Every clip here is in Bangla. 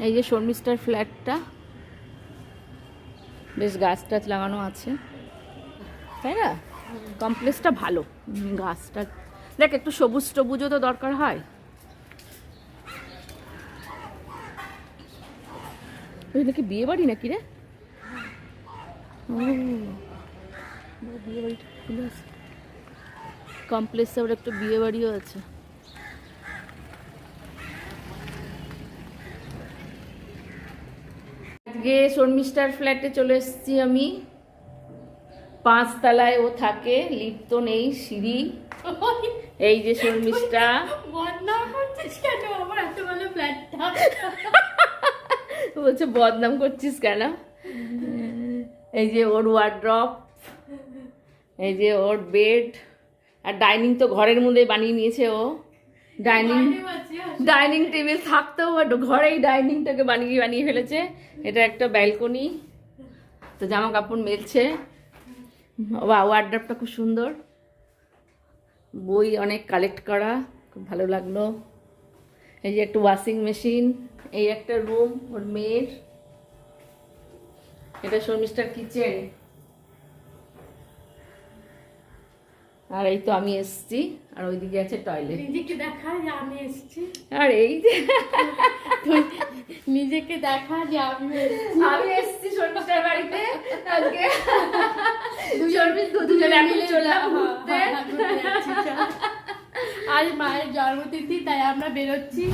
এই যে শর্মিষ্ঠার ফ্ল্যাটটা, বেশ গাছ টাছ লাগানো আছে, তাই না? কমপ্লেক্সটা ভালো, গাছটা দেখ, একটু সবুজ টবুজও তো দরকার হয়। ওই নাকি বিয়ে বাড়ি নাকি রে? ও বিয়ে বাড়িটা খুলে আছে, কমপ্লেক্সে ওর একটা বিয়ে বাড়িও আছে। আজকে শর্মিষ্ঠার ফ্ল্যাটে চলে এসেছি আমি। 5 তলায় ও থাকে, লিফট তো নেই, সিঁড়ি। এই যে শর্মিষ্ঠা। বদনাম করছিস কেন আমার এত ভালো ফ্ল্যাটটা? বলছে বদনাম করছিস কেন? এই যে ওর ওয়ার্ড্রপ, এই যে ওর বেড, আর ডাইনিং তো ঘরের মধ্যে বানিয়ে নিয়েছে ও। ডাইনিং টেবিল থাকতেও ঘরেই ডাইনিংটাকে বানিয়ে ফেলেছে। এটা একটা ব্যালকনি, তো জামা কাপড় মেলছে। ওয়ার্ড্রপটা খুব সুন্দর, বই অনেক কালেক্ট করা, খুব ভালো লাগলো। এই যে একটা ওয়াশিং মেশিন, এই একটা রুম ওর মেয়ের। এটা শর্মিষ্ঠার কিচেন। আর এই তো আমি এসছি, আর ওইদিকে আছে টয়লেট। নিজেকে দেখা যে আমি এসেছি, আর এই যে নিজেকে দেখা যে আমি এসছি শর্মিষ্ঠার বাড়িতে আজকে। দুজনে এখন চললাম ঘুরতে। আজ মায়ের জন্মতিথি, তাই আমরা বেরোচ্ছি।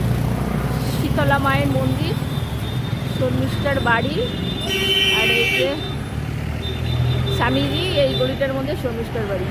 শীতলা মায়ের মন্দির, শর্মিষ্ঠার বাড়ি, আর এই যে স্বামীজি, এই গলিটার মধ্যে শর্মিষ্ঠার বাড়ি।